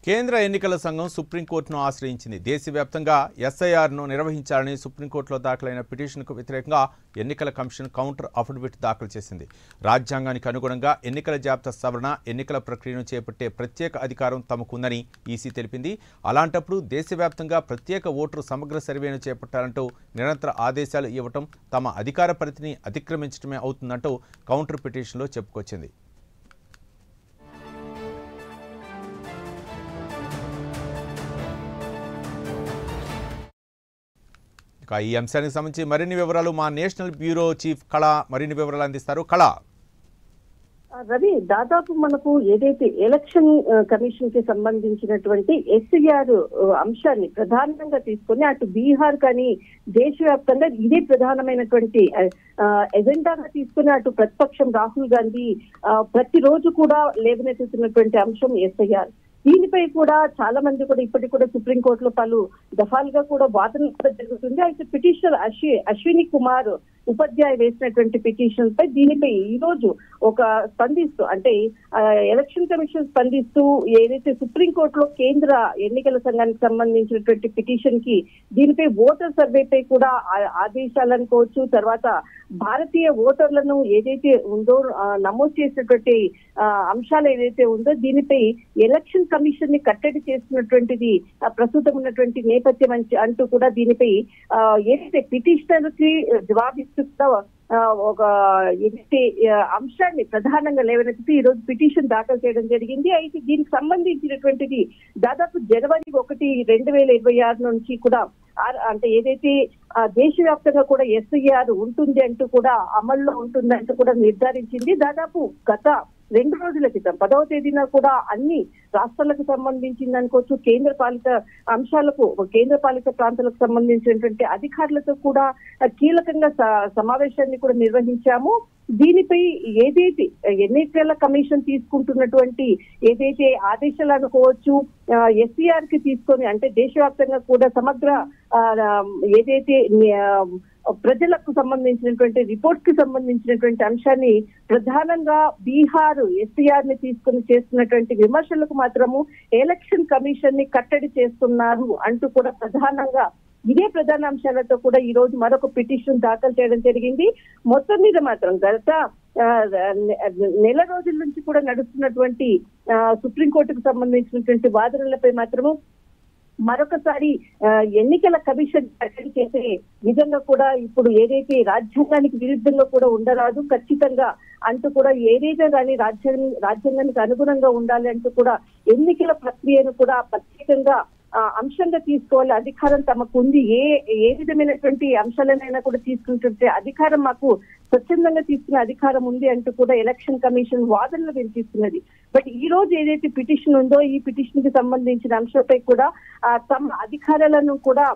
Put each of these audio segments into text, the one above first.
కేంద్ర ఎన్నికల సంఘం సుప్రీంకోర్టును ఆశ్రయించింది. దేశవ్యాప్తంగా ఎస్ఐఆర్ను నిర్వహించాలని సుప్రీంకోర్టులో దాఖలైన పిటిషన్కు వ్యతిరేకంగా ఎన్నికల కమిషన్ కౌంటర్ అఫిడవిట్ దాఖలు చేసింది. రాజ్యాంగానికి అనుగుణంగా ఎన్నికల జాబితా సవరణ, ఎన్నికల ప్రక్రియను చేపట్టే ప్రత్యేక అధికారం తమకుందని ఈసీ తెలిపింది. అలాంటప్పుడు దేశవ్యాప్తంగా ప్రత్యేక ఓటరు సమగ్ర సర్వేను చేపట్టాలంటూ నిరంతర ఆదేశాలు ఇవ్వటం తమ అధికార పరిధిని అతిక్రమించడమే అవుతుందంటూ కౌంటర్ పిటిషన్లో చెప్పుకొచ్చింది. ఈ అంశానికి సంబంధించి మరిన్ని వివరాలు మా నేషనల్ బ్యూరో చీఫ్ కళ మరిన్ని వివరాలు అందిస్తారు. కళ, రవి, దాదాపు మనకు ఏదైతే ఎలక్షన్ కమిషన్ కి సంబంధించినటువంటి ఎస్ఐఆర్ అంశాన్ని ప్రధానంగా తీసుకొని అటు బీహార్ కానీ దేశవ్యాప్తంగా ఇదే ప్రధానమైనటువంటి ఎజెండాగా తీసుకుని అటు ప్రతిపక్షం రాహుల్ గాంధీ ప్రతిరోజు కూడా లేవనెత్తుతున్నటువంటి అంశం ఎస్ఐఆర్. దీనిపై కూడా చాలా మంది కూడా ఇప్పటికి కూడా సుప్రీంకోర్టులో పలు దఫాలుగా కూడా వాదనలు కూడా జరుగుతుంది. అయితే పిటిషనర్ అశ్విని కుమార్ ఉపాధ్యాయ వేసినటువంటి పిటిషన్ పై దీనిపై ఈ రోజు ఒక స్పందిస్తూ అంటే ఎలక్షన్ కమిషన్ స్పందిస్తూ ఏదైతే సుప్రీంకోర్టులో కేంద్ర ఎన్నికల సంఘానికి సంబంధించినటువంటి పిటిషన్ కి దీనిపై ఓటర్ సర్వేపై కూడా ఆదేశాలనుకోవచ్చు. తర్వాత భారతీయ ఓటర్లను ఏదైతే ఉందో నమోదు చేసినటువంటి అంశాలు ఏదైతే ఉందో దీనిపై ఎలక్షన్ కమిషన్ ని కట్టడి చేస్తున్నటువంటిది ప్రస్తుతం ఉన్నటువంటి నేపథ్యం అంటూ కూడా దీనిపై ఏదైతే పిటిషనర్ కి జవాబిస్తూ ఒక ఏదైతే అంశాన్ని ప్రధానంగా లేవనెత్తి ఈ రోజు పిటిషన్ దాఖలు చేయడం జరిగింది. అయితే దీనికి సంబంధించినటువంటిది దాదాపు జనవరి 1, 2026 నుంచి కూడా అంటే ఏదైతే దేశవ్యాప్తంగా కూడా ఎస్ఐఆర్ ఉంటుంది అంటూ కూడా అమల్లో ఉంటుందంటూ కూడా నిర్ధారించింది. దాదాపు గత 2 రోజుల క్రితం 10వ తేదీన కూడా అన్ని రాష్ట్రాలకు సంబంధించింది అనుకోవచ్చు, కేంద్ర పాలిత అంశాలకు కేంద్ర పాలిత ప్రాంతాలకు సంబంధించినటువంటి అధికారులతో కూడా కీలకంగా సమావేశాన్ని కూడా నిర్వహించాము. దీనిపై ఏదైతే ఎన్నికల కమిషన్ తీసుకుంటున్నటువంటి ఏదైతే ఆదేశాలు అనుకోవచ్చు ఎస్ఐఆర్ కి తీసుకొని అంటే దేశవ్యాప్తంగా కూడా సమగ్ర ఏదైతే ప్రజలకు సంబంధించినటువంటి రిపోర్ట్ కి సంబంధించినటువంటి అంశాన్ని ప్రధానంగా బీహార్ ఎస్ఐఆర్ ని తీసుకుని చేస్తున్నటువంటి విమర్శలకు మాత్రము ఎలక్షన్ కమిషన్ ని కట్టడి చేస్తున్నారు అంటూ కూడా ప్రధానంగా ఇదే ప్రధాన అంశాలతో కూడా ఈ రోజు మరొక పిటిషన్ దాఖలు చేయడం జరిగింది. మొత్తం మీద మాత్రం గత నెల రోజుల నుంచి కూడా నడుస్తున్నటువంటి సుప్రీంకోర్టుకు సంబంధించినటువంటి వాదనలపై మాత్రము మరొకసారి ఎన్నికల కమిషన్ కట్టడి చేసే విధంగా కూడా ఇప్పుడు ఏదైతే రాజ్యాంగానికి విరుద్ధంగా కూడా ఉండరాదు ఖచ్చితంగా అంటూ కూడా ఏదైతే కానీ రాజ్యాంగానికి అనుగుణంగా ఉండాలి అంటూ కూడా ఎన్నికల ప్రక్రియను కూడా ప్రత్యేకంగా అంశంగా తీసుకోవాలి, అధికారం తమకు ఉంది, ఏ విధమైనటువంటి అంశాలనైనా కూడా తీసుకుంటుంటే అధికారం మాకు స్వచ్ఛందంగా తీసుకునే అధికారం ఉంది అంటూ కూడా ఎలక్షన్ కమిషన్ వాదనలు వినిపిస్తున్నది. బట్ ఈ రోజు ఏదైతే పిటిషన్ ఉందో ఈ పిటిషన్ కి సంబంధించిన అంశంపై కూడా తమ అధికారాలను కూడా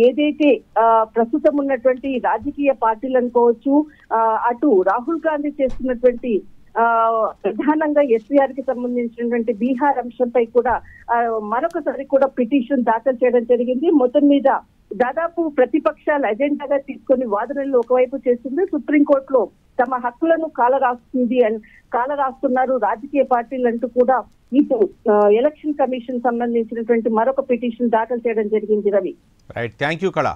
ఏదైతే ప్రస్తుతం ఉన్నటువంటి రాజకీయ పార్టీలు అనుకోవచ్చు అటు రాహుల్ గాంధీ చేస్తున్నటువంటి ప్రధానంగా ఎస్ఐఆర్ కి సంబంధించినటువంటి బీహార్ అంశంపై కూడా మరొకసారి కూడా పిటిషన్ దాఖలు చేయడం జరిగింది. మొత్తం మీద దాదాపు ప్రతిపక్షాల ఎజెండాగా తీసుకొని వాదనలు ఒకవైపు చేస్తుంది, సుప్రీంకోర్టులో తమ హక్కులను కాలరాస్తున్నారు రాజకీయ పార్టీలు అంటూ కూడా ఇప్పుడు ఎలక్షన్ కమిషన్ సంబంధించినటువంటి మరొక పిటిషన్ దాఖలు చేయడం జరిగింది. రవి, రైట్, థ్యాంక్ యూ కళ.